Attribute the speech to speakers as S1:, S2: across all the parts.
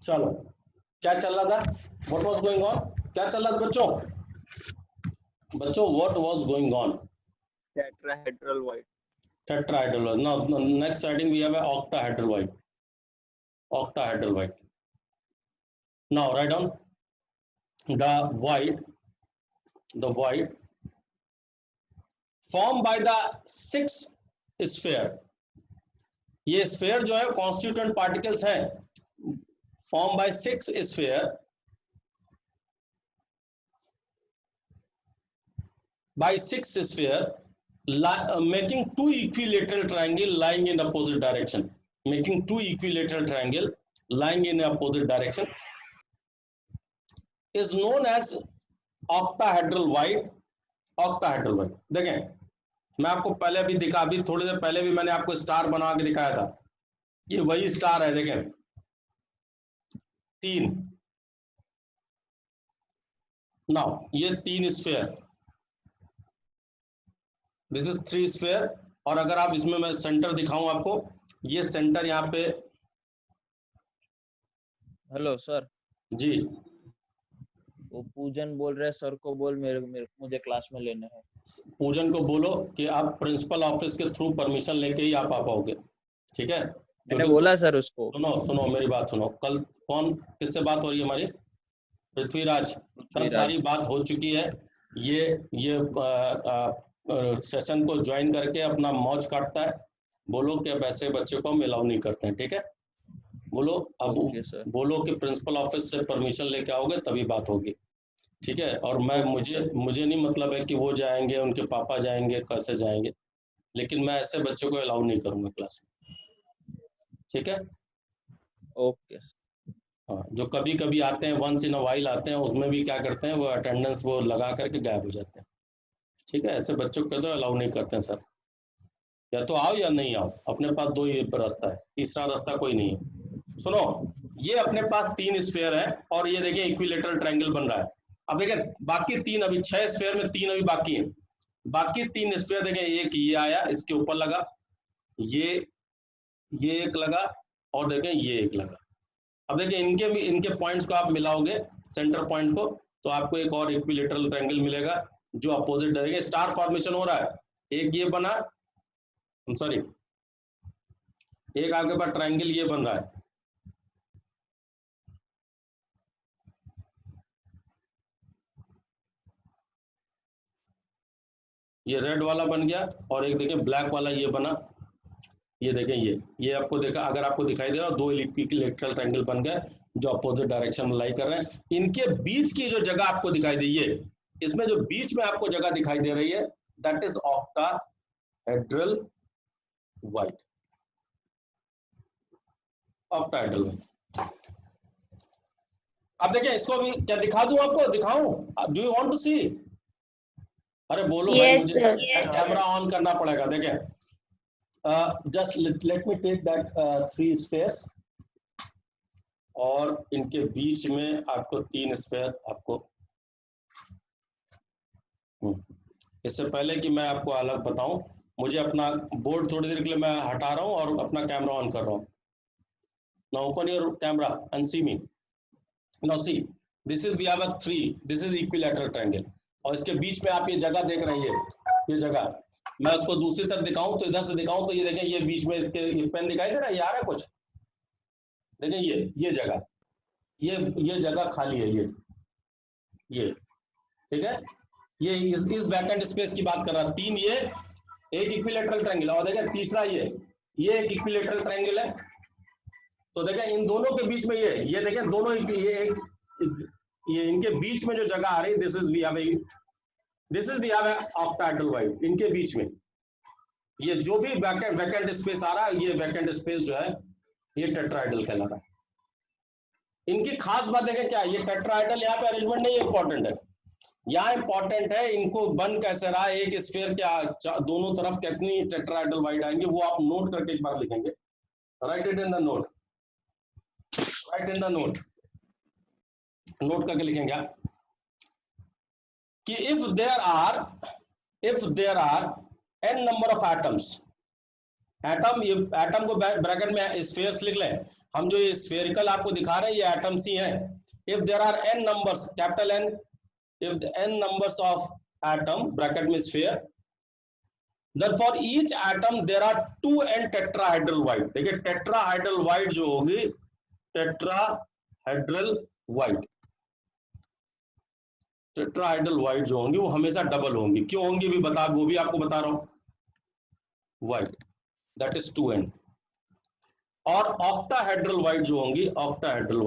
S1: चलो, क्या चल रहा था? What was going on? क्या चल रहा था बच्चों? What was going on?
S2: Tetrahedral void.
S1: Tetrahedral. Now next heading we have a octahedral void. Octahedral void. Now write down the void formed by the six sphere. ये sphere जो है constituent particles हैं, form by six sphere making two equilateral triangle lying in opposite direction. Making two equilateral triangle lying in opposite direction is known as octahedral void. Octahedral void. देखें, मैं आपको पहले भी दिखा, अभी थोड़ी देर पहले भी मैंने आपको स्टार बना के दिखाया था। ये वही स्टार है, देखें, तीन। नाउ ये तीन sphere, this is three sphere. और अगर आप इसमें मैं सेंटर दिखाऊं आपको, ये सेंटर यहाँ पे।
S2: हेलो सर
S1: जी,
S2: वो पूजन बोल रहे हैं, सर को बोल मुझे क्लास में लेना है।
S1: पूजन को बोलो कि आप प्रिंसिपल ऑफिस के थ्रू परमिशन लेके ही आप आ पाओगे, ठीक है?
S2: मैंने बोला सर उसको।
S1: सुनो मेरी बात सुनो। कल कौन किससे बात हो रही है हमारी? पृथ्वीराज। कल सारी बात हो चुकी है। ये सेशन को ज्वाइन करके अपना मौज काटता है। बोलो कि अब ऐसे बच्चे को हम अलाउ नहीं करते हैं, ठीक है? बोलो अब बोलो कि प्रिंसिपल ऑफिस से परमिशन लेके आओगे तभी बात होगी, ठीक है? और मैं मुझे नहीं मतलब है कि वो जाएंगे, उनके पापा जाएंगे, कैसे जाएंगे, लेकिन मैं ऐसे बच्चों को अलाउ नहीं करूंगा क्लास में, ठीक है?
S2: ओके।
S1: हाँ, जो कभी कभी आते हैं, वंस इन अ वाइल आते हैं, उसमें भी क्या करते हैं, वो अटेंडेंस वो लगा करके गायब हो जाते हैं, ठीक है? ऐसे बच्चों को तो अलाउ नहीं करते हैं सर। या तो आओ या नहीं आओ, अपने पास दो ही रास्ता है, तीसरा रास्ता कोई नहीं है। सुनो, ये अपने पास तीन स्फेयर है और ये देखिए इक्विलेटरल ट्रायंगल बन रहा है। अब देखिए बाकी तीन, अभी 6 स्फेयर में तीन अभी बाकी है। बाकी तीन स्फेयर देखें, एक ये आया, इसके ऊपर लगा, ये एक लगा, और देखें ये एक लगा। अब देखिए इनके पॉइंट्स को आप मिलाओगे, सेंटर पॉइंट को, तो आपको एक और इक्विलेटरल ट्रायंगल मिलेगा जो अपोजिट रहेगा। स्टार फॉर्मेशन हो रहा है, एक ये बना, सॉरी, एक आपके पास ट्रायंगल ये बन रहा है, ये रेड वाला बन गया, और एक देखिए ब्लैक वाला ये बना। ये देखें, ये आपको देखा, अगर आपको दिखाई दे रहा है, दो इक्विलेटरल ट्रायंगल बन गए जो अपोजिट डायरेक्शन में लाई कर रहे हैं। इनके बीच की जो जगह आपको दिखाई दी है, इसमें जो बीच में आपको जगह दिखाई दे रही है, that is octahedral void. Octahedral void. अब देखें, इसको भी क्या दिखा दूं आपको? दिखाऊं? डू यू वांट टू सी? अरे बोलो भाई, मुझे कैमरा ऑन करना पड़ेगा। देखें, just let me take that three spheres, और इनके बीच में आपको तीन स्फेयर आपको। इससे पहले कि मैं आपको अलग बताऊं, मुझे अपना बोर्ड थोड़ी देर के लिए मैं हटा रहा हूं और अपना कैमरा ऑन कर रहा हूं। Now open your camera and see me. Now see, this is we have a three, this is equilateral triangle, और इसके बीच में आप ये जगह देख रहे हैं, ये जगह मैं उसको दूसरी तरफ दिखाऊं, तो इधर से दिखाऊं, तो ये देखें, ये बीच में ये पेन दिखाई दे रहा है, ये आ रहा है कुछ? देखें, ये जगह, ये जगह खाली है, ये ठीक है? ये इस वैकेंट स्पेस की बात कर रहा है। तीन ये एक इक्विलेटरल ट्रायंगल, और देखें तीसरा ये एक इक्विलेटरल ट्रायंगल है। तो देखें इन दोनों के बीच में ये देखें, दोनों ये इनके बीच में जो जगह आ रही है, this is we have octahedral void। इनके बीच में ये जो भी वैकेंट स्पेस आ रहा है, ये वैकेंट स्पेस जो है ये टेट्राहेड्रल कहला रहा है। इनकी खास बात देखें क्या है, ये टेट्राहेड्रल यहाँ पे अरेंजमेंट नहीं इंपॉर्टेंट है, यहाँ इंपॉर्टेंट है इनको बन कैसे रहा है, एक स्फीयर के दोनों तरफ कितनी टेट्राहेड्रल void आएंगे, वो आप नोट करके एक बार लिखेंगे। Write it in the note, write in the note, note करके लिखेंगे आप कि if there are n number of atoms, atom को ब्रैकेट में स्फीयर्स लिख लें, हम जो ये स्फेरिकल आपको दिखा रहे हैं ये एटम्स ही हैं। If there are n numbers, capital N, if the n numbers of atom bracket में sphere, then for each atom there are 2n tetrahedral white। देखिए tetrahedral white जो होगी, tetrahedral white, टेट्राहाइड्रल वाइट जो होंगी वो हमेशा डबल होंगी। क्यों होंगी भी बता, वो भी आपको बता रहा हूं। White that is 2n। और ऑक्टाहेड्रल वाइट जो होंगी, ऑक्टाहेड्रल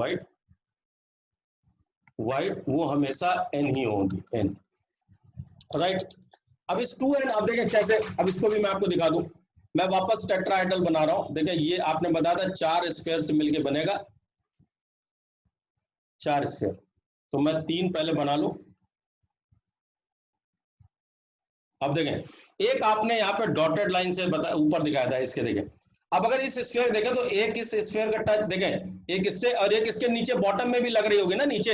S1: वाइट वो हमेशा n ही होंगी, n, राइट। अब इस 2n, अब देखें कैसे, अब इसको भी मैं आपको दिखा दूं। मैं वापस टेट्राहाइड्रल बना रहा हूं। देखिए ये आपने बताया था 4 स्फीयर से मिलके बनेगा 4 स्फीयर, तो मैं 3 पहले बना लूं। अब देखें एक आपने यहाँ पे डॉटेड लाइन से ऊपर दिखाया था इसके, देखें अब अगर इस स्फीयर देखें तो एक इस स्फीयर का टच देखें, एक इससे और एक इसके नीचे बॉटम में भी लग रही होगी ना, नीचे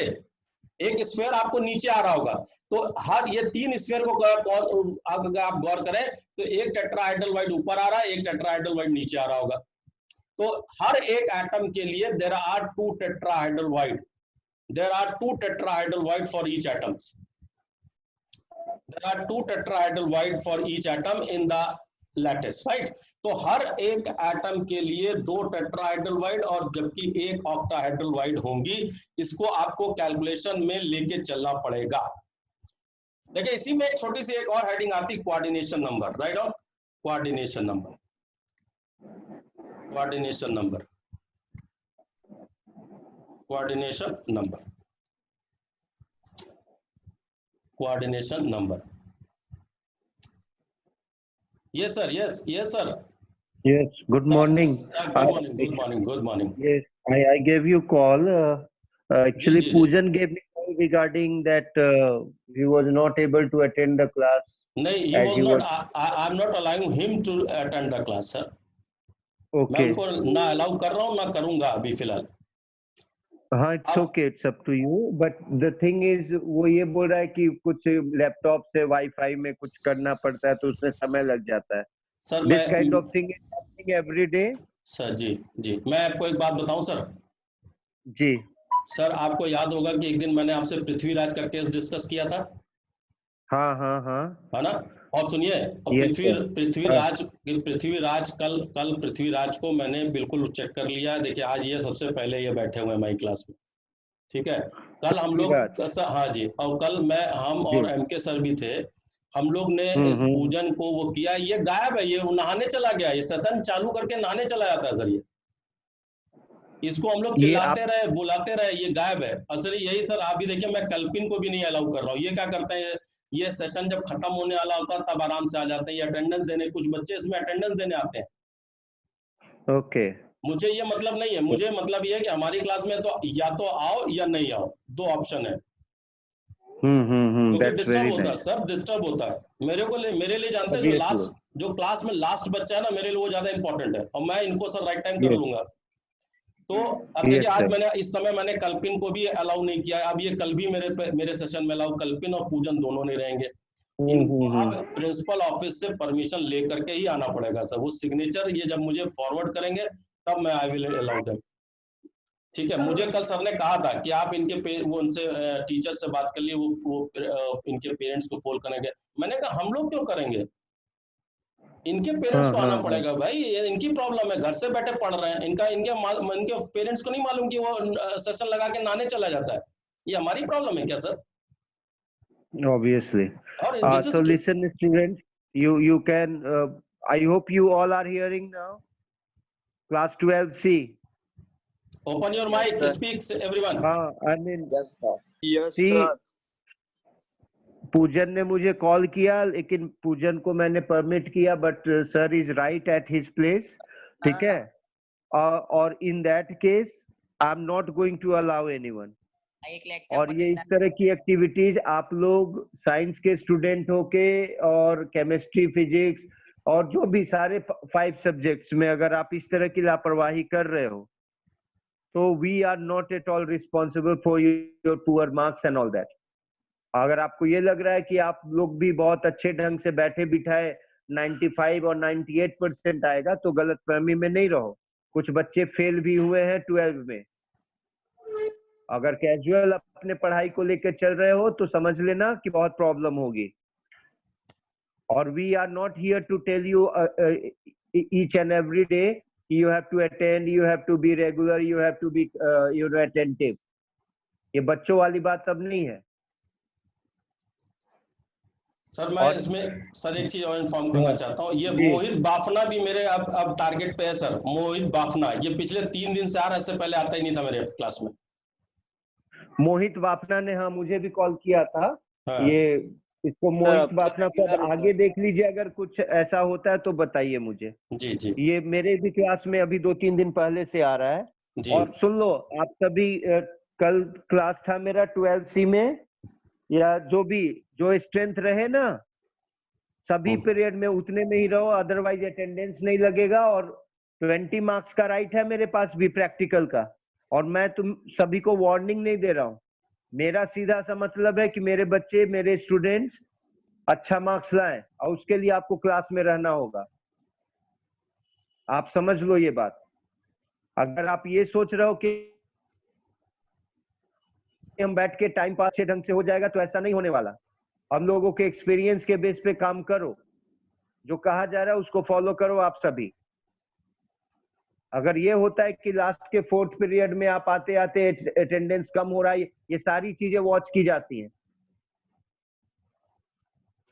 S1: एक स्फीयर आपको नीचे आ रहा होगा। तो हर ये 3 स्फीयर को अगर आप गौर करें तो एक टेट्राहाइड्रल वाइट ऊपर आ रहा है, एक टेट्राहाइड्रल वाइट नीचे आ रहा होगा। तो हर एक एटम के लिए there are 2 tetrahedral void, there are 2 tetrahedral void for each atoms, there are 2 tetrahedral white for each atom in the lattice, right। तो हर एक एटम के लिए 2 टेट्राहाइड्रल वाइट और जबकि एक ऑक्टाहेड्रल वाइट होंगी। इसको आपको कैलकुलेशन में लेके चलना पड़ेगा। देखिए इसी में एक छोटी सी एक और हेडिंग आती, coordination number, right on, coordination number, coordination number, coordination number, coordination number. Yes sir, yes sir.
S3: Yes, good morning.
S1: Sir, good morning, good morning, good morning.
S3: Yes, I gave you call. Actually,
S1: जी।
S3: Poojan gave me call regarding that he was not able to attend the class.
S1: नहीं, he was not. I'm not allowing him to attend the class, sir.
S3: Okay.
S1: मैं उनको ना allow कर रहा हूँ ना करूँगा अभी फिलहाल।
S3: हाँ, it's okay, it's up to you. But the thing is, वो ये बोल रहा है कि कुछ लैपटॉप से वाईफाई में कुछ करना पड़ता है तो उसमें समय लग जाता है।
S1: Sir
S3: This kind of thing is happening every day.
S1: Sir ji मैं आपको एक बात बताऊं सर।
S3: जी
S1: सर आपको याद होगा कि एक दिन मैंने आपसे पृथ्वीराज का केस डिस्कस किया था।
S3: हाँ
S1: है ना। और सुनिए, पृथ्वीराज कल पृथ्वीराज को मैंने बिल्कुल चेक कर लिया। देखिए आज ये सबसे पहले ये बैठे हुए हैं हमारी क्लास में, ठीक है। कल हम लोग, हाँ जी, और कल हम और MK सर भी थे। हम लोग ने इस पूजन को वो किया, ये गायब है, ये नहाने चला गया। ये सेशन चालू करके नहाने चला जाता है सर। ये इसको हम लोग चिल्लाते रहे, बुलाते रहे, ये गायब है। असल यही सर, आप भी देखिए, मैं कल्पिन को भी नहीं अलाउ कर रहा हूँ। ये क्या करते हैं, ये सेशन जब खत्म होने वाला होता है तब आराम से आ जाते हैं, ये अटेंडेंस देने। कुछ बच्चे इसमें अटेंडेंस देने आते हैं।
S3: ओके,
S1: मुझे ये मतलब नहीं है, मुझे मतलब ये है कि हमारी क्लास में तो या तो आओ या नहीं आओ, 2 ऑप्शन है। क्योंकि डिस्टर्ब होता है सर, डिस्टर्ब होता है मेरे लिए जानते हैं, जो क्लास में लास्ट बच्चा है ना, मेरे लिए वो ज्यादा इंपॉर्टेंट है। और मैं इनको सर राइट टाइम कर लूंगा। तो अब देखिए आज मैंने इस समय मैंने कल्पिन को भी अलाउ नहीं किया। अब ये कल भी मेरे सेशन में अलाउ, कल्पिन और पूजन दोनों नहीं रहेंगे। इनको अब प्रिंसिपल ऑफिस से परमिशन लेकर के ही आना पड़ेगा सर। वो सिग्नेचर ये जब मुझे फॉरवर्ड करेंगे तब मैं आई विल अलाउ देम, ठीक है। मुझे कल सर ने कहा था कि आप इनके वो उनसे टीचर से बात कर लिए, वो इनके पेरेंट्स को फोन करेंगे। मैंने कहा हम लोग क्यों करेंगे, इनके पेरेंट्स को आना पड़ेगा भाई। ये इनकी प्रॉब्लम है, घर से बैठे पढ़ रहे हैं। इनके पेरेंट्स को नहीं मालूम कि वो सेशन लगा के नहाने चला जाता है। ये हमारी प्रॉब्लम है क्या sir?
S3: Obviously. So listen, students, you can. I hope you all are hearing now. Class 12C.
S1: Open your mic. Speak, everyone.
S3: I mean,
S2: yes sir.
S3: पूजन ने मुझे कॉल किया, लेकिन पूजन को मैंने परमिट किया, but sir is right at his place, ठीक है। और in that case I am not going to allow anyone. और ये इस तरह की एक्टिविटीज आप लोग साइंस के स्टूडेंट होके और केमिस्ट्री, फिजिक्स और जो भी सारे 5 सब्जेक्ट्स में अगर आप इस तरह की लापरवाही कर रहे हो तो we are not at all responsible for your poor marks and all that. अगर आपको ये लग रहा है कि आप लोग भी बहुत अच्छे ढंग से बैठे बिठाए 95 और 98% आएगा तो गलतफहमी में नहीं रहो। कुछ बच्चे फेल भी हुए हैं 12 में। अगर कैजुअल अपने पढ़ाई को लेकर चल रहे हो तो समझ लेना कि बहुत प्रॉब्लम होगी। और we are not here to tell you each and every day you have to attend, you have to be regular, you have to be attentive. ये बच्चों वाली बात अब नहीं है।
S1: सर मैं इसमें सर एक चीज और इन्फॉर्म करना चाहता हूँ, ये मोहित बाफना भी मेरे अब टारगेट पे है सर। मोहित बाफना ये पिछले 3 दिन से आ रहा है, इससे पहले आता ही नहीं था मेरे क्लास में।
S3: मोहित बाफना ने हाँ मुझे भी कॉल किया था।
S1: हाँ।
S3: ये इसको मोहित बाफना को आगे देख लीजिए, अगर कुछ ऐसा होता है तो बताइए मुझे।
S1: जी जी।
S3: ये मेरे भी क्लास में अभी 2-3 दिन पहले से आ रहा है। और सुन लो आप सभी, कल क्लास था मेरा 12C में, या जो स्ट्रेंथ रहे ना सभी पीरियड में उतने में ही रहो, अदरवाइज अटेंडेंस नहीं लगेगा। और 20 मार्क्स का राइट है मेरे पास भी प्रैक्टिकल का, और मैं तुम सभी को वार्निंग नहीं दे रहा हूँ। मेरा सीधा सा मतलब है कि मेरे बच्चे, मेरे स्टूडेंट्स अच्छा मार्क्स लाएं, और उसके लिए आपको क्लास में रहना होगा। आप समझ लो ये बात। अगर आप ये सोच रहे हो कि हम बैठ के टाइम पास अच्छे ढंग से हो जाएगा, तो ऐसा नहीं होने वाला। हम लोगों के एक्सपीरियंस के बेस पे काम करो, जो कहा जा रहा है उसको फॉलो करो आप सभी। अगर ये होता है कि लास्ट के 4th पीरियड में आप आते आते अटेंडेंस कम हो रहा है, ये सारी चीजें वॉच की जाती हैं।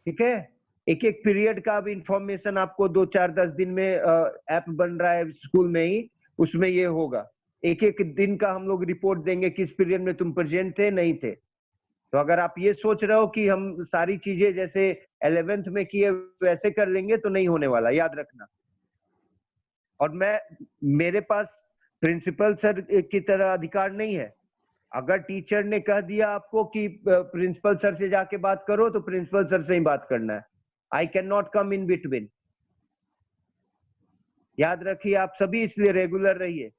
S3: ठीक है, एक एक पीरियड का अब इंफॉर्मेशन आपको 2-4-10 दिन में ऐप बन रहा है स्कूल में ही, उसमें ये होगा। एक एक दिन का हम लोग रिपोर्ट देंगे, किस पीरियड में तुम प्रेजेंट थे नहीं थे। तो अगर आप ये सोच रहे हो कि हम सारी चीजें जैसे 11th में किए वैसे कर लेंगे, तो नहीं होने वाला, याद रखना। और मेरे पास प्रिंसिपल सर की तरह अधिकार नहीं है। अगर टीचर ने कह दिया आपको कि प्रिंसिपल सर से जाके बात करो, तो प्रिंसिपल सर से ही बात करना है। I can not come in between. याद रखिए आप सभी, इसलिए रेगुलर रहिए।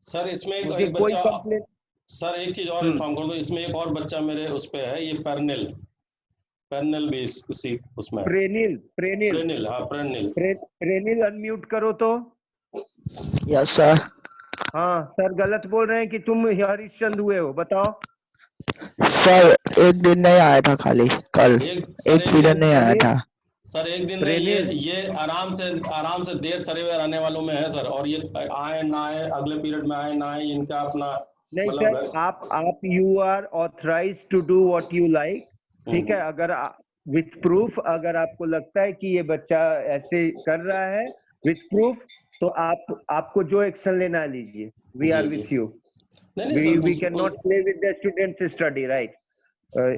S1: सर इसमें एक
S3: कोई
S1: बच्चा,
S3: कंप्लेंट,
S1: सर एक चीज और इन्फॉर्म कर दो, इसमें एक और बच्चा मेरे उस पे है, ये परनिल भी उसी उसमें है। प्रेनिल हाँ
S3: प्रेनिल अनम्यूट करो तो।
S2: Yes sir.
S3: हाँ सर, गलत बोल रहे हैं कि तुम हरिश्चंद हुए हो, बताओ।
S2: सर एक दिन नहीं आया था, खाली कल एक पीरियड नहीं आया था
S1: सर। एक दिन नहीं, ये आराम से देर सरेवे आने वालों में है सर। और ये आए ना आए, अगले पीरियड में आए ना आए, इनका अपना
S3: नहीं सर, आप you are authorize to do what you like. ठीक है, अगर विथ प्रूफ, अगर आपको लगता है कि ये बच्चा ऐसे कर रहा है विथ प्रूफ, तो आपको जो एक्शन लेना है लीजिए। We are with you. We can not play with the students study, right?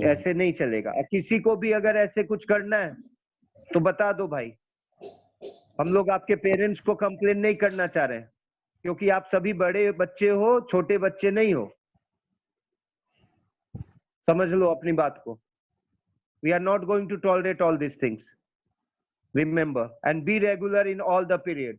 S3: ऐसे नहीं चलेगा। किसी को भी अगर ऐसे कुछ करना है तो बता दो भाई। हम लोग आपके पेरेंट्स को कंप्लेन नहीं करना चाह रहे हैं, क्योंकि आप सभी बड़े बच्चे हो, छोटे बच्चे नहीं हो। समझ लो अपनी बात को। We are not going to tolerate all these things. Remember and be regular in all the period.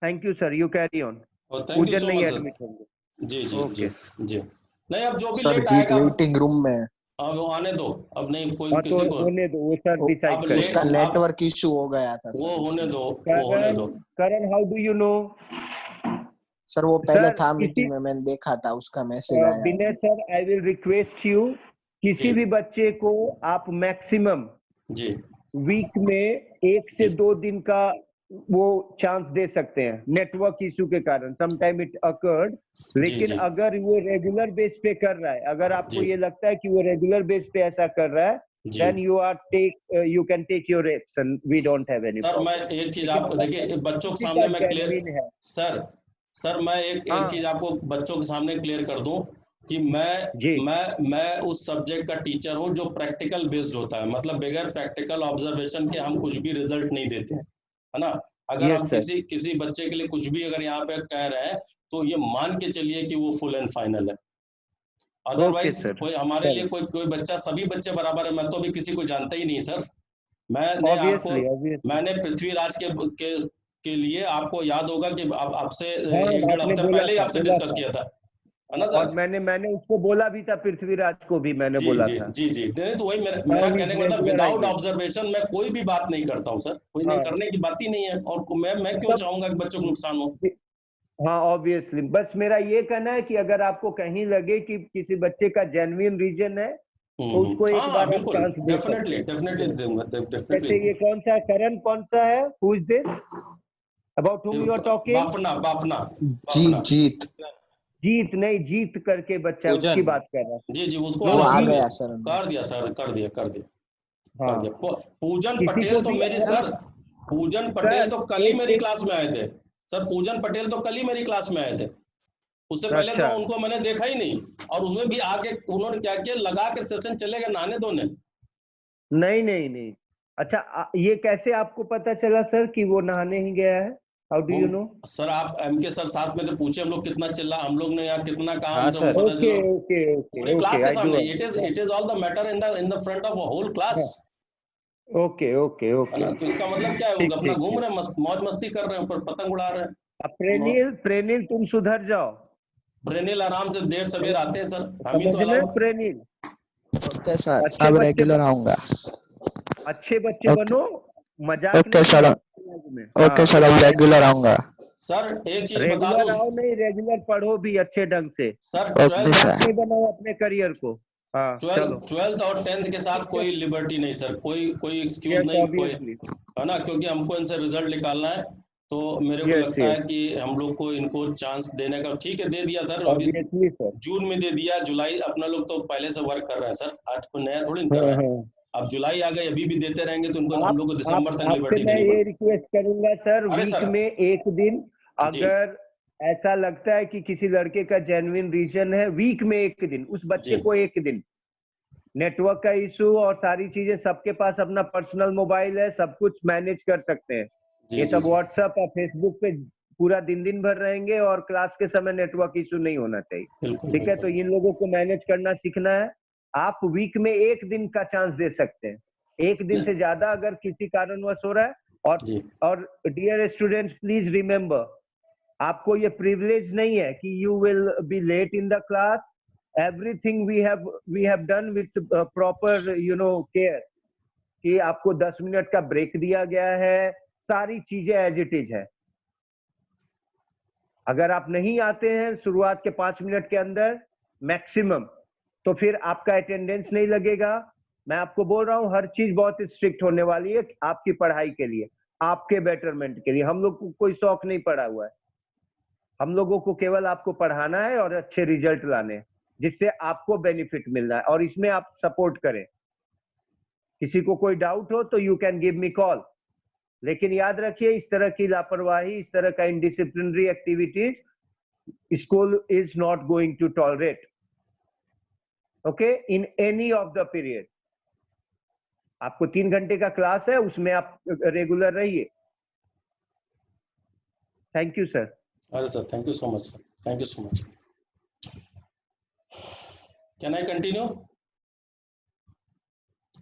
S3: Thank you sir. You carry on.
S1: पूजन
S3: नहीं एडमिट होंगे।
S1: जी जी okay. जी नहीं, अब जो भी
S2: सर जीत वेटिंग रूम में।
S1: अब आने दो, अब नहीं कोई
S3: तो
S1: किसी को
S3: होने दो, वो सर डिसाइड करेंगे।
S2: उसका नेटवर्क इशू हो गया था सर,
S1: वो होने दो।
S3: Karan, how do you know?
S2: Sir वो पहले था मीटिंग में, मैंने देखा था उसका मैसेज आया।
S3: Vinay sir, I will request you, किसी भी बच्चे को आप मैक्सिमम
S1: जी
S3: वीक में 1 से 2 दिन का वो चांस दे सकते हैं, नेटवर्क इशू के कारण। समटाइम इट अकर्ड, लेकिन अगर वो रेगुलर बेस पे कर रहा है, अगर आपको ये लगता है कि वो रेगुलर बेस पे ऐसा कर रहा है, then you can take your action. We don't have any problem.
S1: Sir मैं एक चीज आपको देखिए, बच्चों के सामने मैं क्लियर सर मैं एक चीज आपको बच्चों के सामने क्लियर कर दूं कि मैं उस सब्जेक्ट का टीचर हूं जो प्रैक्टिकल बेस्ड होता है। मतलब बगैर प्रैक्टिकल ऑब्जर्वेशन के हम कुछ भी रिजल्ट नहीं देते हैं, है ना। अगर हम किसी बच्चे के लिए कुछ भी अगर यहाँ पे कह रहे हैं, तो ये मान के चलिए कि वो फुल एंड फाइनल है। अदरवाइज कोई हमारे लिए कोई बच्चा, सभी बच्चे बराबर है। मैं तो अभी किसी को जानता ही नहीं सर। मैंने पृथ्वीराज के लिए, आपको याद होगा कि आपसे 1-1.5 हफ्ते पहले ही आपसे डिस्कस किया था, है ना सर।
S3: और मैंने उसको बोला भी था, पृथ्वीराज को भी मैंने बोला था।
S1: जी तो वही मेरा कहने का मतलब, विदाउट ऑब्जर्वेशन मैं कोई भी बात नहीं करता हूँ सर। कोई नहीं करने की बात ही नहीं है। और मैं क्यों चाहूंगा कि बच्चों को नुकसान हो।
S3: हाँ ऑब्वियसली, बस मेरा ये कहना है कि अगर आपको कहीं लगे कि किसी बच्चे का जेन्युइन रीजन है तो उसको एक
S1: हाँ
S3: बार आप
S1: बिल्कुल,
S3: चांस दे सकते
S1: डेफिनेटली
S3: हैं।
S1: डेफिनेटली दूंगा,
S3: जैसे
S1: डेफिनेटली।
S3: ये कौन सा करण कौन सा है, who is this about whom you are talking?
S1: Bafna Bafna
S4: Jeet
S1: Bafna.
S4: Jeet
S3: Jeet नहीं, जीत करके बच्चा है, उसकी
S2: पूजन।
S3: बात कर रहा हूँ।
S1: जी जी, उसको
S3: नो
S4: वो आ
S1: अलग कर
S3: जीत,
S4: गया
S1: दिया,
S4: सर अंदर।
S1: कर दिया सर, कर दिया कर दिया कर
S3: हाँ
S1: दिया। पूजन
S3: किसी
S1: पटेल
S3: को
S1: तो
S3: भी
S1: मेरी सर, पूजन पटेल
S3: सर
S1: तो कल ही मेरी
S3: एक
S1: क्लास में आए थे सर, पूजन पटेल तो कल ही मेरी क्लास में आए थे। उससे पहले तो
S3: अच्छा
S1: उनको मैंने देखा ही नहीं, और उसमें भी आके उन्होंने क्या किया, लगा के सेशन चले गए नहाने धोने।
S3: नहीं नहीं नहीं, अच्छा ये कैसे आपको पता चला सर कि वो नहाने ही गया है? हाउ डू
S1: वो
S3: यू नो?
S1: सर आप एमके सर साथ में थे, पूछे हम लोग कितना चिल्ला, हम लोग ने यहाँ कितना काम
S2: हाँ
S1: से
S2: सर।
S1: पता
S3: ओके
S1: चला
S3: ओके ओके
S1: पूरी
S3: ओके
S1: क्लास के
S3: आई डू
S1: सामने।
S3: Understand.
S1: It is all the matter in the front of whole class,
S3: okay okay
S1: है
S3: ओके,
S1: ना। तो इसका मतलब क्या है,
S3: ठीक
S1: वो अपना
S3: ठीक
S1: घूम
S3: ठीक।
S1: रहे हैं, मौज मस्ती कर रहे हैं, ऊपर पतंग उड़ा रहे हैं।
S3: अब प्रेनिल प्रेनिल तुम सुधर जाओ,
S1: प्रेनिल आराम से देर सवेर आते हैं सर, हम ही तो
S3: समझ में
S1: अलाउड।
S3: प्रेनिल?
S4: ओके सर,
S3: अच्छे
S4: अब
S3: बच्चे
S4: रेगुलर आऊंगा।
S3: अच्छे बच्चे
S4: ओके
S3: बनो, मजाक
S4: ओके
S3: नहीं
S4: सर,
S3: करो में।
S4: ओके
S3: हाँ
S4: सर, अब रेगुलर आऊंगा।
S1: सर एक चीज बता
S3: रेगुलर
S1: दूं
S3: आओ, नहीं रेगुलर पढ़ो भी अच्छे ढंग से,
S1: सर,
S4: ओके
S3: मजाक
S4: सर।
S3: नहीं बनाओ अपने करियर को। हाँ चलो।
S1: ट्वेल्थ और 10th के साथ कोई लिबर्टी नहीं सर, कोई कोई एक्सक्यूज
S3: यस
S1: नहीं, कोई,
S3: ऑब्वियसली,
S1: है ना, क्योंकि हमको इनसे रिजल्ट निकालना है। तो मेरे को
S3: यस
S1: लगता है
S3: यस
S1: कि हम लोग को इनको चांस देने का, ठीक है दे दिया सर, अभी
S3: ऑब्वियसली सर।
S1: जून में दे दिया, जुलाई अपना लोग तो पहले से वर्क कर रहे हैं सर, आज कोई नया थोड़ी ना कर
S3: हाँ
S1: रहे हैं।
S3: हाँ,
S1: अब जुलाई आ गई, अभी भी देते रहेंगे तो इनको, हम
S3: आप
S1: लोग को दिसंबर तक
S3: आपसे
S1: लिबर्टी
S3: मैं
S1: देनी
S3: ये
S1: पड़ेगी।
S3: रिक्वेस्ट करूंगा सर,
S1: अरे
S3: वीक
S1: सर
S3: में एक दिन,
S1: जी
S3: अगर ऐसा लगता है कि किसी लड़के का जेन्युइन रीजन है, वीक में एक दिन उस बच्चे
S1: जी
S3: को एक दिन, नेटवर्क का इशू और सारी चीजें, सबके पास अपना पर्सनल मोबाइल है, सब कुछ मैनेज कर सकते हैं।
S1: जी
S3: ये
S1: जी
S3: सब
S1: जी,
S3: व्हाट्सएप और फेसबुक पे पूरा दिन दिन भर रहेंगे और क्लास के समय नेटवर्क इशू नहीं होना चाहिए।
S1: बिल्कुल
S3: ठीक है, तो
S1: बिल्कुल।
S3: इन लोगों को मैनेज करना सीखना है। आप वीक में एक दिन का चांस दे सकते हैं, एक दिन से ज्यादा अगर किसी कारणवश हो रहा है।
S1: जी
S3: और डियर स्टूडेंट्स प्लीज रिमेम्बर, आपको ये प्रिविलेज नहीं है कि you will be late in the class. Everything we have done with proper care, कि आपको 10 मिनट का ब्रेक दिया गया है, सारी चीजें एज इट इज है। अगर आप नहीं आते हैं शुरुआत के 5 मिनट के अंदर मैक्सिमम, तो फिर आपका अटेंडेंस नहीं लगेगा। मैं आपको बोल रहा हूं, हर चीज बहुत स्ट्रिक्ट होने वाली है आपकी पढ़ाई के लिए, आपके बेटरमेंट के लिए। हम लोग को कोई शौक नहीं पड़ा हुआ है, हम लोगों को केवल आपको पढ़ाना है और अच्छे रिजल्ट लाने हैं, जिससे आपको बेनिफिट मिलना है, और इसमें आप सपोर्ट करें। किसी को कोई डाउट हो तो you can give me call, लेकिन याद रखिए इस तरह की लापरवाही, इस तरह का indisciplinary activities school is not going to tolerate, okay, in any of the period. आपको 3 घंटे का क्लास है, उसमें आप रेगुलर रहिए। Thank you sir.
S1: अरे sir thank you so much sir, thank you so much. Can I continue?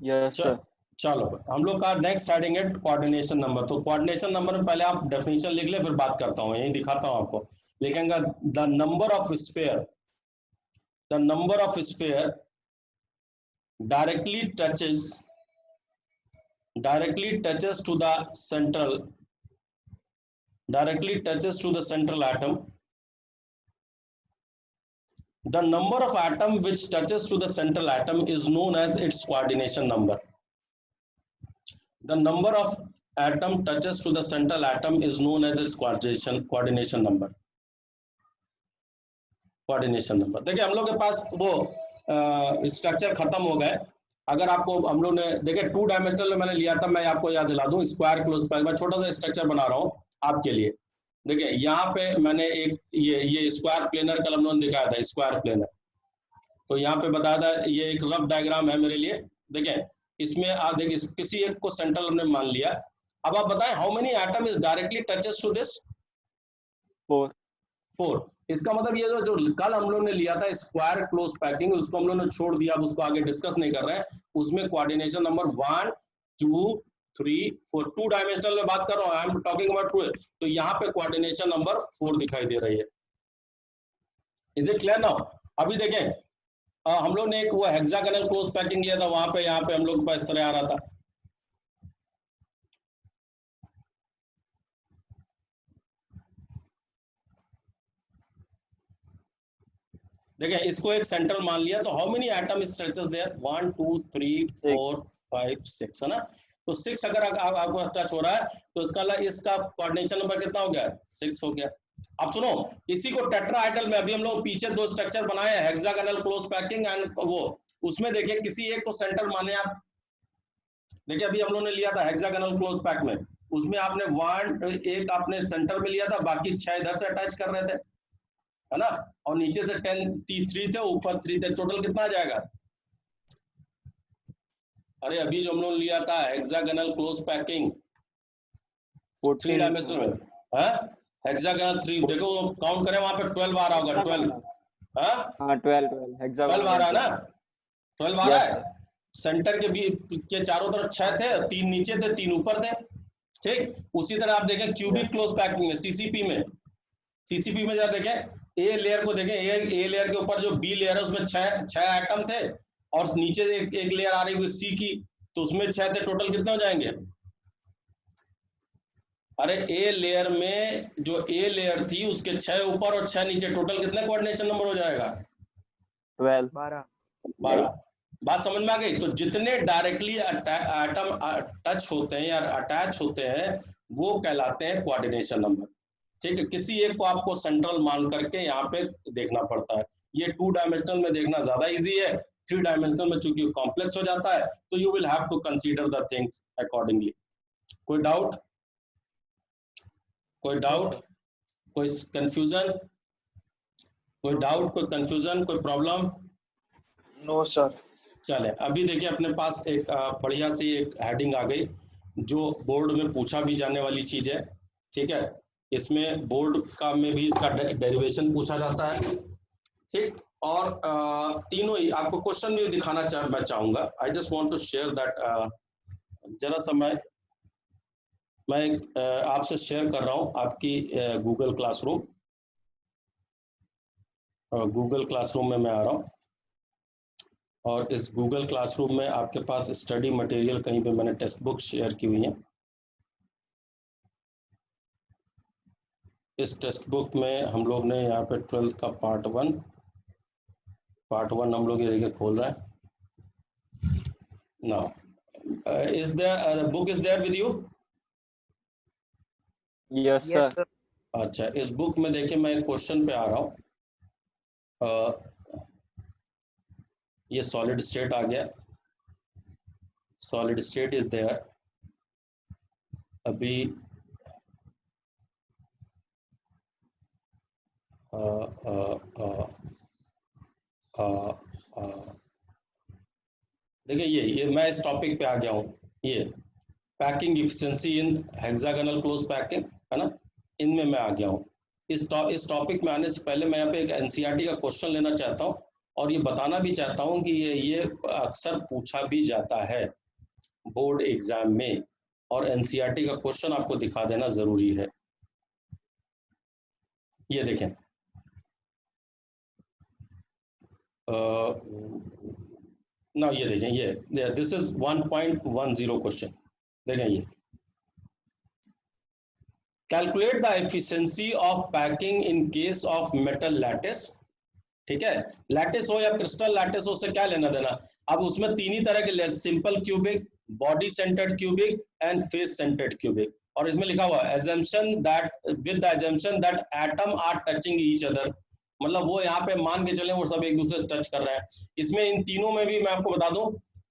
S2: Yes sir.
S1: चलो हम लोग का नेक्स्ट हेडिंग है कोऑर्डिनेशन नंबर। तो कोऑर्डिनेशन नंबर में पहले आप डेफिनेशन लिख ले, फिर बात करता हूँ, यही दिखाता हूँ आपको। लिखेंगे the number of sphere, the number of sphere directly touches to the central, directly touches to the central atom. The number of atom which touches to the central atom is known as its coordination number. The number of atom touches to the central atom is known as its coordination number. Coordination number. देखिए हम लोग के पास वो structure खत्म हो गए। अगर आपको हम लोग ने देखिए 2 डायमेंशनल में मैंने लिया था, मैं आपको याद दिला दूं, स्क्वायर क्लोज पैक। मैं छोटा सा स्ट्रक्चर बना रहा हूँ आपके लिए। देखिए यहाँ पे मैंने एक ये स्क्वायर प्लेनर कल हम लोगों ने दिखाया था, स्क्वायर प्लेनर। तो यहाँ पे बताया था, ये एक रफ डायग्राम है मेरे लिए। देखिए इसमें आप देखिए किसी एक को सेंट्रल हमने मान लिया। अब आप बताएं how many atom is directly touches to this? 4। इसका मतलब ये जो कल हम लोग ने लिया था स्क्वायर क्लोज पैकिंग, उसको हम लोग ने छोड़ दिया, अब उसको आगे डिस्कस नहीं कर रहे हैं। उसमें कोऑर्डिनेशन नंबर 1 2 3 4, 2 डायमेंशनल में बात कर रहा हूँ, आई एम टॉकिंग अबाउट 2। तो यहाँ पे कोऑर्डिनेशन नंबर 4 दिखाई दे रही है। Is it clear now? अभी देखें हम लोग ने एक वो हेक्सागोनल क्लोज पैकिंग लिया था, वहां पे यहाँ पे हम लोग के पास इस तरह आ रहा था। देखिए इसको एक सेंट्रल मान लिया, तो how many atom stretches there? 1 2 3 4 5 6 है ना। तो 6 अगर आपको टच हो रहा है तो इसका कोऑर्डिनेशन नंबर कितना हो गया? 6 हो गया। अब सुनो, इसी को टेट्राहेड्रल में अभी हम लोग पीछे 2 स्ट्रक्चर बनाए हैं, हेक्सागोनल क्लोज पैकिंग एंड वो, उसमें देखिए किसी एक को सेंटर माने आप। देखिए अभी हम लोगों ने लिया था हेक्सागोनल क्लोज पैक में, उसमें आपने एक आपने सेंटर में लिया था, बाकी 6 इधर से अटैच कर रहे थे, है ना। और नीचे से 3 थे, ऊपर 3 थे, टोटल कितना आ जाएगा? अरे अभी जो हम लोग लिया था हेक्सागोनल क्लोज पैकिंग 3 डायमेंशन में, हाँ हेक्सागोनल 3, देखो काउंट करें वहां पे 12 आ रहा होगा, 12, हाँ
S2: 12
S1: 12 आ रहा है ना, 12 आ रहा है। सेंटर के चारों तरफ 6 थे, 3 नीचे थे, 3 ऊपर थे, ठीक। उसी तरह आप देखें क्यूबिक क्लोज पैकिंग में, सीसीपी में जब देखें ए लेयर को देखें, ए लेयर के ऊपर जो बी लेयर है उसमें 6 एटम थे, और नीचे एक लेयर आ रही हुई सी की, तो उसमें 6 थे, टोटल कितने हो जाएंगे? अरे ए लेयर में जो ए लेयर थी उसके 6 ऊपर और 6 नीचे, टोटल कितने कोऑर्डिनेशन नंबर हो जाएगा? 12। बात समझ में आ गई? तो जितने डायरेक्टली एटम टच होते हैं या अटैच होते हैं वो कहलाते हैं कोऑर्डिनेशन नंबर, ठीक है। किसी एक को आपको सेंट्रल मान करके यहाँ पे देखना पड़ता है। ये 2 डायमेंशनल में देखना ज्यादा इजी है, 3 डायमेंशनल में चूंकि कॉम्प्लेक्स हो जाता है, तो you will have to consider the things accordingly. कोई डाउट, कोई कंफ्यूजन, कोई कंफ्यूजन, कोई प्रॉब्लम?
S5: No sir.
S1: चले अभी देखिए अपने पास एक बढ़िया सी एक हेडिंग आ गई जो बोर्ड में पूछा भी जाने वाली चीज है, ठीक है। इसमें बोर्ड का में भी इसका डेरिवेशन पूछा जाता है, ठीक। और तीनों ही आपको क्वेश्चन भी दिखाना मैं चाहूंगा। I just want to share that, जरा सा मैं आपसे शेयर कर रहा हूं आपकी गूगल क्लासरूम में मैं आ रहा हूं, और इस गूगल क्लासरूम में आपके पास स्टडी मटेरियल कहीं पे मैंने टेक्स्ट बुक शेयर की हुई है। इस टेक्स्ट बुक में हम लोग ने यहाँ पे 12th का पार्ट वन हम लोग ये देखिए खोल रहे हैं now. Is the book is there with you?
S2: Yes sir.
S1: अच्छा, इस बुक में देखिए मैं एक क्वेश्चन पे आ रहा हूँ। ये सॉलिड स्टेट आ गया, सॉलिड स्टेट इज देयर। अभी देखिए ये मैं इस टॉपिक पे आ गया हूँ, ये पैकिंग इफिशिएंसी इन हेक्सागोनल क्लोज पैकिंग, है ना, इनमें मैं आ गया हूँ। इस टॉपिक में आने से पहले मैं यहाँ पे एक एनसीईआरटी का क्वेश्चन लेना चाहता हूँ, और ये बताना भी चाहता हूँ कि ये अक्सर पूछा भी जाता है बोर्ड एग्जाम में, और एनसीईआरटी का क्वेश्चन आपको दिखा देना जरूरी है। ये देखें, ना ये देखें, ये दिस इज 1.10 क्वेश्चन। देखें ये, calculate the efficiency of packing in case of metal lattice, ठीक है। लैटिस हो या क्रिस्टल लैटिस हो, उससे क्या लेना देना। अब उसमें 3 ही तरह के, simple cubic, body centred cubic and face centred cubic, और इसमें लिखा हुआ है assumption that with the assumption that atom are touching each other, मतलब वो यहाँ पे मान के चले वो सब एक दूसरे से टच कर रहे हैं। इसमें इन तीनों में भी मैं आपको बता दूं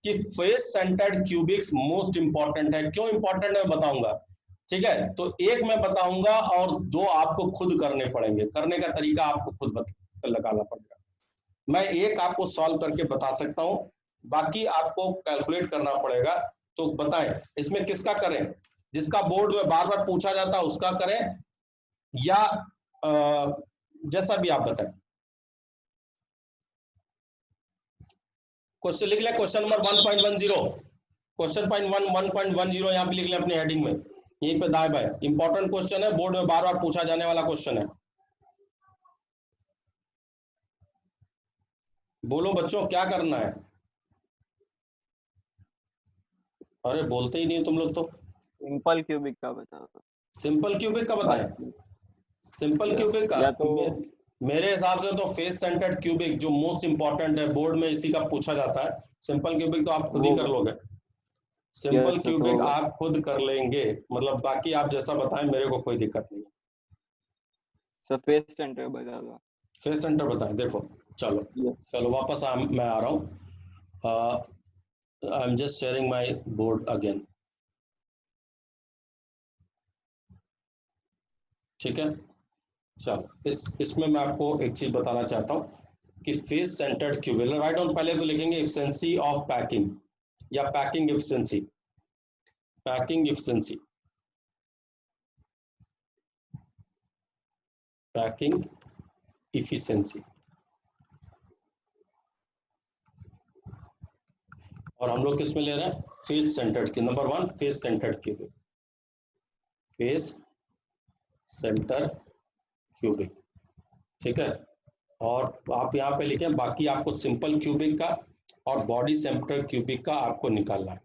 S1: कि face centred cubics most important है। क्यों इंपॉर्टेंट है बताऊंगा, ठीक है। तो एक मैं बताऊंगा और 2 आपको खुद करने पड़ेंगे, करने का तरीका आपको खुद लगाना पड़ेगा। मैं एक आपको सॉल्व करके बता सकता हूं, बाकी आपको कैलकुलेट करना पड़ेगा। तो बताएं इसमें किसका करें, जिसका बोर्ड में बार बार पूछा जाता है उसका करें, या जैसा भी आप बताएं। क्वेश्चन लिख लें, क्वेश्चन नंबर 1.10, क्वेश्चन 1.10 यहाँ पे लिख लें अपनी हेडिंग में, यहीं पे दाएं बाएं। इंपॉर्टेंट क्वेश्चन है, बोर्ड में बार बार पूछा जाने वाला क्वेश्चन है। बोलो बच्चों क्या करना है? अरे बोलते ही नहीं तुम लोग तो।
S2: सिंपल क्यूबिक का बताओ।
S1: सिंपल क्यूबिक का बताएं? सिंपल क्यूबिक का
S2: या तो
S1: मेरे हिसाब से तो फेस सेंटर्ड क्यूबिक जो मोस्ट इंपॉर्टेंट है, बोर्ड में इसी का पूछा जाता है। सिंपल क्यूबिक तो आप खुद ही कर लोगे, सिंपल क्यूबिक आप खुद कर लेंगे, मतलब बाकी आप जैसा बताएं, मेरे को कोई दिक्कत नहीं है।
S6: सर फेस सेंटर बता दो।
S1: फेस सेंटर बताएं, देखो चलो चलो वापस मैं आ रहा हूँ। I am just sharing my board again, ठीक है। चलो इसमें मैं आपको एक चीज बताना चाहता हूँ कि face centred cubic, write down, पहले तो लिखेंगे एफिशिएंसी ऑफ पैकिंग या packing efficiency, packing efficiency, packing efficiency. और हम लोग किस में ले रहे हैं? फेस सेंटर्ड की। Number 1 face centred cubic, face centre cubic, ठीक है। और आप यहाँ पे लिखें, बाकी आपको सिंपल क्यूबिक का और बॉडी सेंटर क्यूबिक का आपको निकालना है,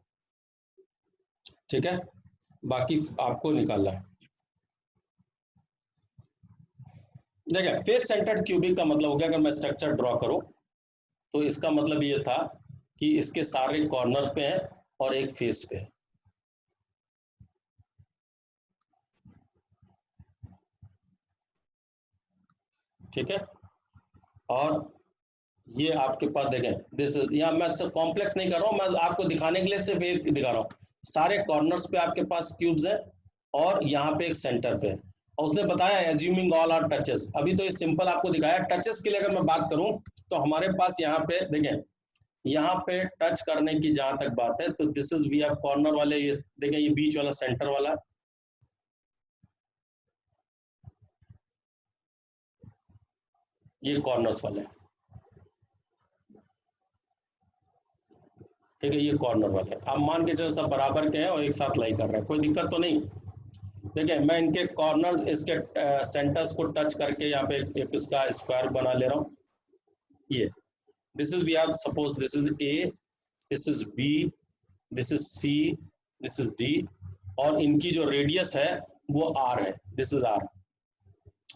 S1: ठीक है, बाकी आपको निकालना है। देखिए फेस सेंटर्ड क्यूबिक का मतलब हो गया, अगर मैं स्ट्रक्चर ड्रॉ करूं तो इसका मतलब ये था कि इसके सारे कॉर्नर पे हैं और एक फेस पे है, ठीक है। और ये आपके पास देखें, दिस यहाँ मैं कॉम्प्लेक्स नहीं कर रहा हूँ, मैं आपको दिखाने के लिए सिर्फ एक दिखा रहा हूँ। सारे कॉर्नर्स पे आपके पास क्यूब्स हैं और यहाँ पे एक सेंटर पे है। और उसने बताया एज्यूमिंग ऑल आर टचेस, अभी तो ये सिंपल आपको दिखाया। टचेस के लिए अगर मैं बात करूं तो हमारे पास यहाँ पे देखें, यहाँ पे टच करने की जहां तक बात है तो this is we have corner वाले, ये देखें ये बीच वाला सेंटर वाला, ये कॉर्नर्स वाले, ठीक है, ये कॉर्नर वाले। आप मान के चलो सब बराबर के हैं और एक साथ लाई कर रहे हैं, कोई दिक्कत तो नहीं। देखिए मैं इनके कॉर्नर्स, इसके सेंटर्स को टच करके यहाँ पे एक इसका स्क्वायर बना ले रहा हूँ। ये this is we have suppose this is A, this is B, this is C, this is D, और इनकी जो रेडियस है वो आर है, दिस इज आर,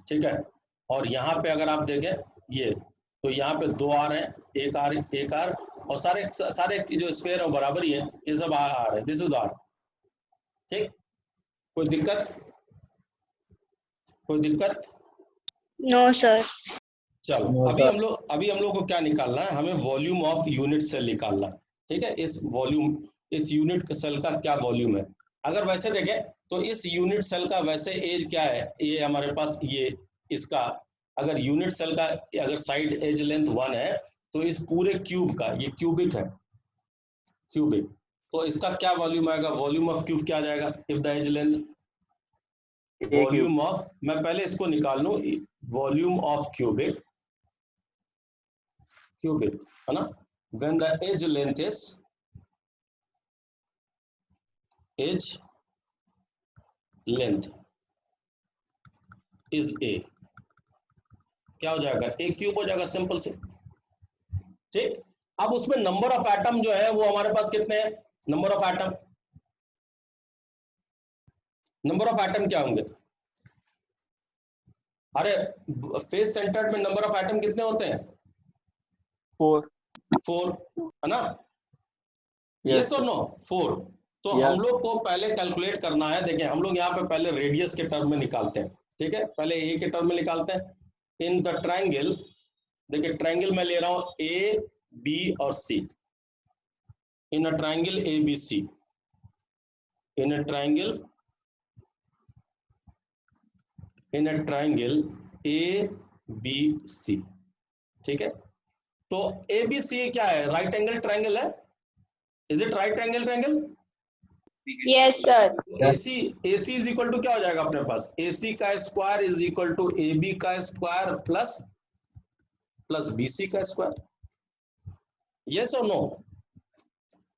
S1: ठीक है। और यहाँ पे अगर आप देखें ये, तो यहाँ पे 2 आर है, एक आर, एक आर, और सारे जो स्क्वायर है बराबर ही है, ये सब आर है, दिस इज आर, ठीक। कोई दिक्कत? कोई दिक्कत?
S7: No sir.
S1: चलो
S2: No,
S1: अभी
S2: sir.
S1: हम लोग को क्या निकालना है? हमें वॉल्यूम ऑफ यूनिट सेल निकालना है, ठीक है। इस यूनिट सेल का क्या वॉल्यूम है? अगर वैसे देखें तो इस यूनिट सेल का वैसे एज क्या है, ये हमारे पास ये इसका, अगर यूनिट सेल का अगर साइड एज लेंथ 1 है तो इस पूरे क्यूब का, ये क्यूबिक है, क्यूबिक, तो इसका क्या वॉल्यूम आएगा? वॉल्यूम ऑफ क्यूब क्या आ जाएगा? If the edge length, volume of, मैं पहले इसको निकाल लूं, वॉल्यूम ऑफ क्यूबिक, क्यूबिक है ना, when the edge length is edge length is a, क्या हो जाएगा? a क्यूब हो जाएगा, सिंपल से, ठीक। अब उसमें नंबर ऑफ एटम जो है वो हमारे पास कितने हैं? Number of atom, number of atom क्या होंगे? अरे फेस सेंटर्ड में नंबर ऑफ एटम कितने होते हैं? 4 है ना, यस और नो? 4। तो हम लोग को पहले कैलकुलेट करना है। देखिए हम लोग यहाँ पे पहले रेडियस के टर्म में निकालते हैं, ठीक है, पहले ए के टर्म में निकालते हैं। इन द ट्रायंगल, देखिए ट्रायंगल में ले रहा हूं ए बी और C, in a triangle A B C, in a triangle A B C, ठीक है। तो ए बी सी क्या है? राइट एंगल ट्रायंगल है, is it right angle triangle?
S7: Yes sir.
S1: AC is equal to क्या हो जाएगा अपने पास? AC का square is equal to AB का स्क्वायर प्लस BC का स्क्वायर, यस और नो?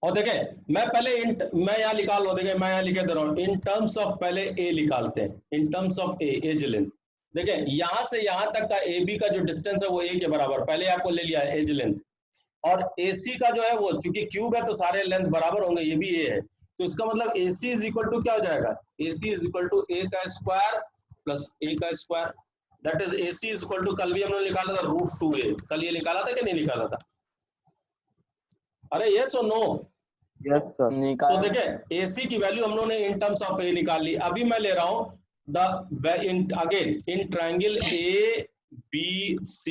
S1: और देखें मैं पहले मैं यहाँ निकाल रहा हूँ, देखें मैं यहाँ लिखे दे रहा हूँ इन टर्म्स ऑफ, पहले A निकालते हैं, in terms of edge length. देखें यहां से यहां तक का AB का जो डिस्टेंस है वो A के बराबर, पहले आपको ले लिया है एज लेंथ, और AC का जो है वो, चूंकि क्यूब है तो सारे लेंथ बराबर होंगे, ये भी A है, तो इसका मतलब AC इज इक्वल टू क्या हो जाएगा? AC is equal to A का स्क्वायर प्लस A का square, that is AC is equal to, कल भी हमने निकाला था √2a, कल ये निकाला था कि नहीं निकाला था? अरे यस और नो?
S3: Yes sir.
S1: तो
S6: निकाल
S1: देखिए AC की वैल्यू हम लोगों ने इन टर्म्स ऑफ A निकाल ली। अभी मैं ले रहा हूं अगेन इन ट्रायंगल ABC,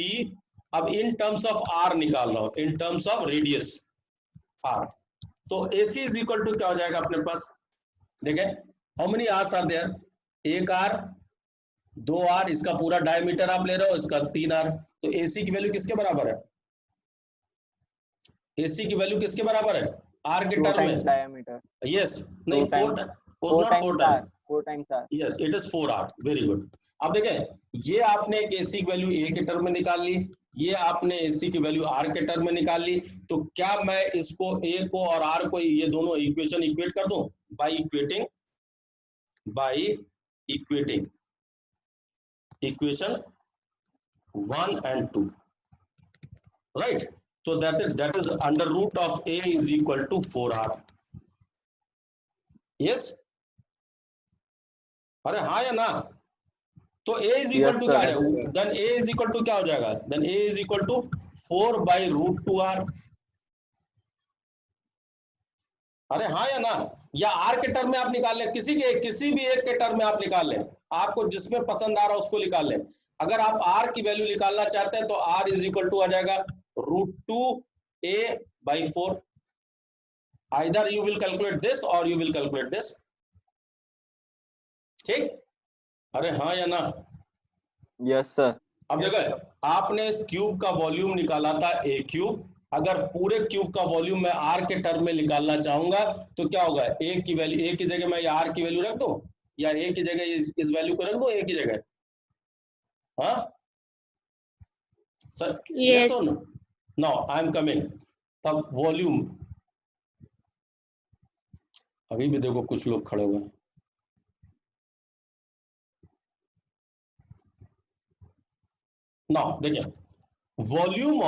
S1: अब इन टर्म्स ऑफ R निकाल रहा हूं, in terms of radius R। तो AC इज इक्वल टू क्या हो जाएगा अपने पास? देखें how many R's are there, एक R, 2 R, इसका पूरा डायमीटर आप ले रहे हो, इसका 3 R। तो AC की वैल्यू किसके बराबर है? AC की वैल्यू किसके बराबर है? R के
S6: 2
S1: टर्म
S6: times
S1: में।
S6: diameter,
S1: यस नहीं
S6: 4 times 4 times R,
S1: yes it is 4R, very good. अब देखें ये आपने एक AC की वैल्यू A के टर्म में निकाल ली, ये आपने AC की वैल्यू R के टर्म में निकाल ली। तो क्या मैं इसको A को और R को ये दोनों इक्वेशन इक्वेट कर दूं by equating equation 1 and 2, right? तो that is under root of A is equal to 4R। Yes अरे हाँ या ना? तो A इज इक्वल टू क्या आ जाएगा? Then A is equal to क्या हो जाएगा? Then A is equal to 4/√2R। अरे हाँ या ना? या R के टर्म में आप निकाल लें, किसी भी एक के टर्म में आप निकाल लें, आपको जिसमें पसंद आ रहा है उसको निकाल लें। अगर आप R की वैल्यू निकालना चाहते हैं तो R इज इक्वल टू आ जाएगा √2a/4। Either you will calculate this और यू विल कैलकुलेट दिस, ठीक? अरे हाँ या ना?
S6: yes sir,
S1: अब देखो आपने इस क्यूब का वॉल्यूम निकाला था A क्यूब, अगर पूरे क्यूब का वॉल्यूम मैं R के टर्म में निकालना चाहूंगा तो क्या होगा? A की वैल्यू, A की जगह मैं R की वैल्यू रख दूं या A की जगह इस वैल्यू को रख दूं A की जगह? हाँ sir,
S7: Yes.
S1: or no? Now I am coming, तब वॉल्यूम, अभी भी देखो कुछ लोग खड़े हुए हैं। नाउ देखिए volume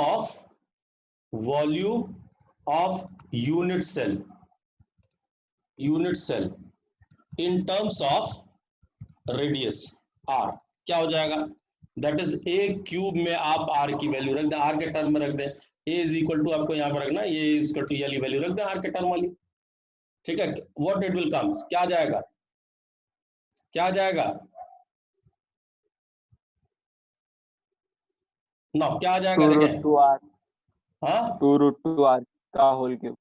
S1: of unit cell in terms of radius R क्या हो जाएगा? दैट इज A क्यूब में आप R की वैल्यू रख दें, R के टर्म में रख दें। A इज इक्वल टू आपको यहाँ पर रखना, ये इज इक्वल टू ये वाली वैल्यू रख दें R के टर्म वाली, ठीक है? व्हाट इट विल कम्स, क्या जाएगा? क्या जाएगा? ना क्या आ जाएगा? देखें
S6: 2√2R,
S1: हाँ
S6: 2√2R का होल क्यूब,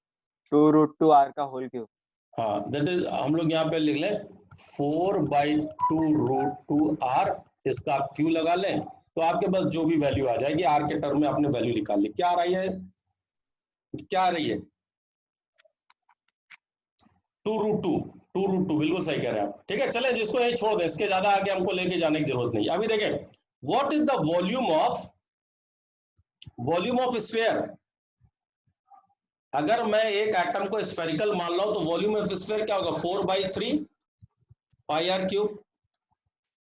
S6: 2√2R का होल क्यूब।
S1: हाँ, दैट इज हम लोग यहाँ पे लिख लें 4/2√2R, इसका आप क्यू लगा लें तो आपके पास जो भी वैल्यू आ जाएगी R के टर्म में आपने वैल्यू निकाल ली। क्या आ रही है? क्या आ रही है? 2√2 बिल्कुल सही कह रहे हैं आप, ठीक है? चलें जिसको यही छोड़ दें, इसके ज्यादा आगे हमको लेके जाने की जरूरत नहीं। अभी देखें what is the volume of sphere. अगर मैं एक एटम को स्फेरिकल मान लो तो वॉल्यूम ऑफ स्फीयर क्या होगा? 4/3 πr³।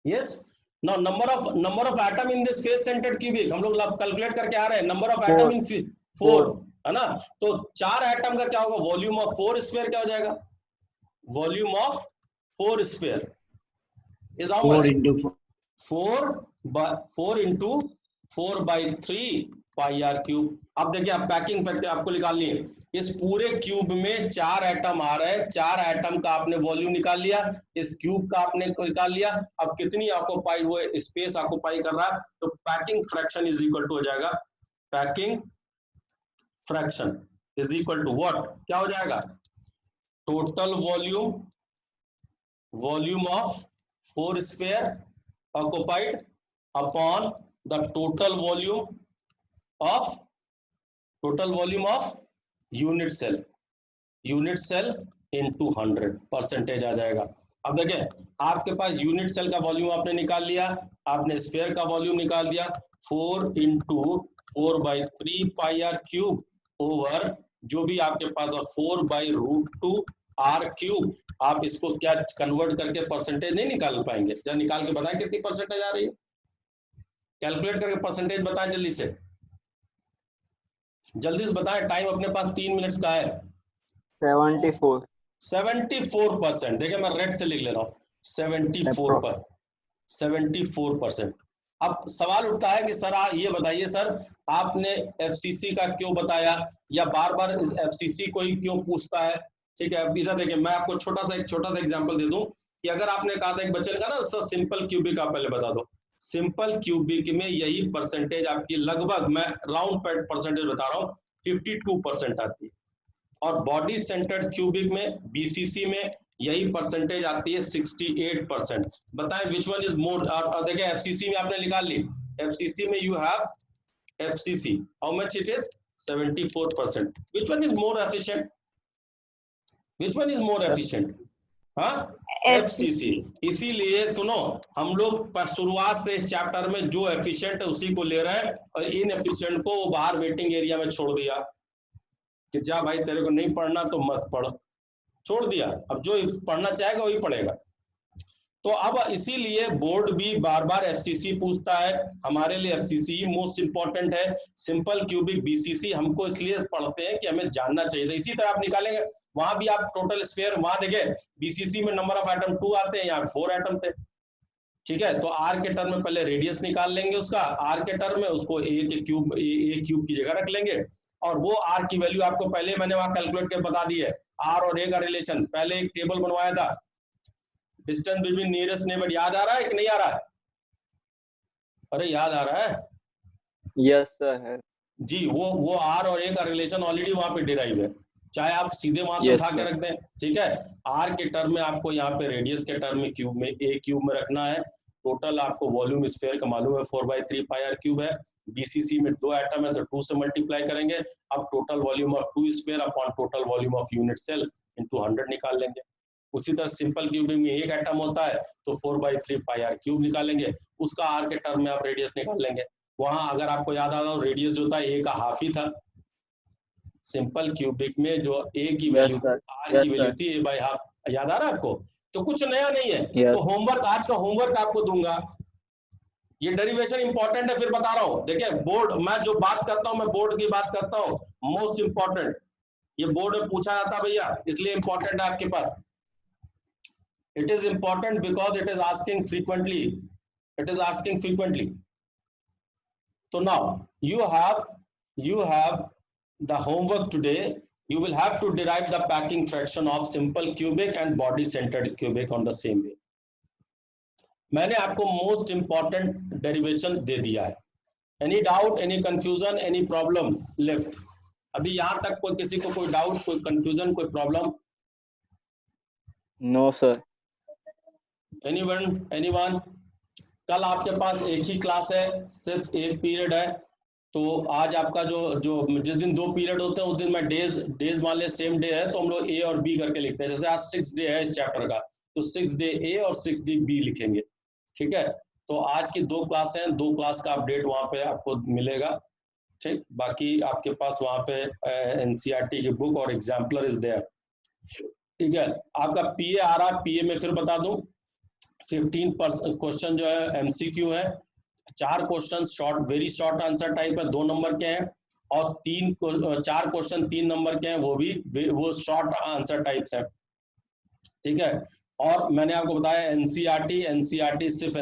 S1: Yes. Now number of atom in this face centred cubic हम लोग कैलकुलेट करके आ रहे हैं, नंबर ऑफ एटम इन 4 है ना? तो 4 एटम का क्या होगा? वॉल्यूम ऑफ 4 स्फीयर क्या हो जाएगा? Volume of 4 sphere is how much? 4 into 4/3 πr³। अब देखिए आप पैकिंग फैक्टर आपको निकालनी है। इस पूरे क्यूब में 4 एटम आ रहे हैं, 4 एटम का आपने वॉल्यूम निकाल लिया, इस क्यूब का आपने निकाल लिया। अब कितनी ऑक्यूपाई वो स्पेस ऑक्यूपाई कर रहा है, तो packing fraction is equal to हो जाएगा, packing fraction is equal to what? क्या हो जाएगा? Total volume of 4 sphere occupied upon the total volume of unit cell into 100 percentage आ जाएगा। अब देखें आपके पास यूनिट सेल का वॉल्यूम आपने निकाल लिया, आपने स्फीयर का वॉल्यूम निकाल दिया, 4 into 4/3 πr³ ओवर जो भी आपके पास 4/√2R³। आप इसको क्या कन्वर्ट करके परसेंटेज नहीं निकाल पाएंगे? जब निकाल के बताएं कितनी परसेंटेज आ रही है, कैलकुलेट करके परसेंटेज बताएं जल्दी से बताएं। टाइम अपने पास 3 मिनट का है। 74%। देखिए मैं रेड से लिख ले रहा हूँ, 74%। अब सवाल उठता है कि सर ये बताइए सर, आपने एफसीसी का क्यों बताया, या बार बार एफसीसी को ही क्यों पूछता है। ठीक है, अब इधर देखिए, मैं आपको एक छोटा सा एग्जांपल दे दूं कि अगर आपने कहा था एक बच्चे ने कहा ना सर सिंपल क्यूबिक आप पहले बता दो, सिंपल क्यूबिक में यही परसेंटेज आपकी लगभग, मैं राउंड परसेंटेज बता रहा हूँ, 52% आती है, और बॉडी सेंटर्ड क्यूबिक में बीसीसी में यही परसेंटेज आती है 68%। बताएं विच वन इज मोर। और देखिए एफसीसी में आपने निकाल ली, एफसीसी में you have FCC, how much it is 74%। Which one is more efficient, which one is more efficient? हाँ, एफसीसी। इसीलिए सुनो, हम लोग शुरुआत से इस चैप्टर में जो एफिशिएंट है उसी को ले रहे हैं, और इन एफिशिएंट को वो बाहर वेटिंग एरिया में छोड़ दिया कि जा भाई तेरे को नहीं पढ़ना तो मत पढ़, छोड़ दिया। अब जो पढ़ना चाहेगा वही पढ़ेगा। तो अब इसीलिए बोर्ड भी बार बार एफसीसी पूछता है, हमारे लिए एफसीसी मोस्ट इंपॉर्टेंट है। सिंपल क्यूबिक बीसीसी हमको इसलिए पढ़ते हैं कि हमें जानना चाहिए। तो इसी तरह आप निकालेंगे, वहां भी आप टोटल स्फीयर, वहां देखे बीसीसी में नंबर ऑफ एटम 2 आते हैं, यहाँ 4 एटम थे। ठीक है, तो आर के टर्म में पहले रेडियस निकाल लेंगे उसका, आर के टर्म में उसको ए क्यूब की जगह रख लेंगे, और वो आर की वैल्यू आपको पहले मैंने वहां कैलकुलेट कर बता दी है। आर और ए का रिलेशन पहले एक टेबल बनवाया था, डिस्टेंस बिटवीन नियरेस्ट नेबर, याद आ रहा है कि नहीं आ रहा है? अरे याद आ रहा है?
S6: यस सर है
S1: जी, वो आर और ए का रिलेशन ऑलरेडी वहां पे डिराइव है, चाहे आप सीधे वहां से
S6: Yes,
S1: उठा के
S6: sir.
S1: रख दें। ठीक है, आर के टर्म में आपको यहाँ पे रेडियस के टर्म में क्यूब में ए क्यूब में रखना है। टोटल आपको वॉल्यूम स्फीयर का मालूम है 4/3 पाई आर क्यूब है। बीसीसी में 2 एटम है तो 2 से मल्टीप्लाई करेंगे। अब total volume of 2 sphere upon total volume of unit cell into 100 निकाल लेंगे। उसी तरह सिंपल क्यूबिक में एक एटम होता है तो 4/3 पाई आर क्यूब निकालेंगे, उसका आर के टर्म में आप रेडियस निकाल लेंगे। वहां अगर आपको याद आ रहा हो, रेडियस जो था ए का हाफ ही था। सिंपल क्यूबिक में जो ए की वैल्यू आर की वैल्यू थी ए बाई हाफ, याद आ रहा है आपको? तो कुछ नया नहीं है।
S6: Yes.
S1: तो होमवर्क, आज का होमवर्क आपको दूंगा, ये डेरिवेशन इंपॉर्टेंट है, फिर बता रहा हूँ। देखिए बोर्ड, मैं जो बात करता हूँ मैं बोर्ड की बात करता हूँ, मोस्ट इंपॉर्टेंट, ये बोर्ड में पूछा जाता भैया, इसलिए इंपॉर्टेंट है आपके पास। It is important because it is asking frequently, it is asking frequently. तो now you have the homework today. You will have to derive the packing fraction of simple cubic and body centered cubic on the same way. मैंने आपको most important derivation दे दिया है। Any doubt, any confusion, any problem left? अभी यहां तक कोई, किसी को कोई डाउट, कोई कंफ्यूजन, कोई प्रॉब्लम?
S6: No sir.
S1: एनीवन? कल आपके पास एक ही क्लास है, सिर्फ एक पीरियड है, तो आज आपका जो जिस दिन 2 पीरियड होते हैं उस दिन मैं डेज मान ले सेम डे है तो हम लोग ए और बी करके लिखते हैं। जैसे आज 6 डे है इस चैप्टर का, तो 6 डे ए और 6 डे बी लिखेंगे। ठीक है, तो आज की 2 क्लास हैं, 2 क्लास का अपडेट वहां पे आपको मिलेगा। ठीक, बाकी आपके पास वहां पे एनसीईआरटी की बुक और एग्जाम्पलर इज देयर। ठीक है, आपका पीए आ रहा है, पीए में फिर बता दूं 15% क्वेश्चन जो है एमसीक्यू है, 4 question short, very short answer type है, 2 नंबर के हैं, और 4 क्वेश्चन 3 नंबर के हैं, वो शॉर्ट आंसर टाइप्स हैं। ठीक है, और मैंने आपको बताया एनसीईआरटी सिर्फ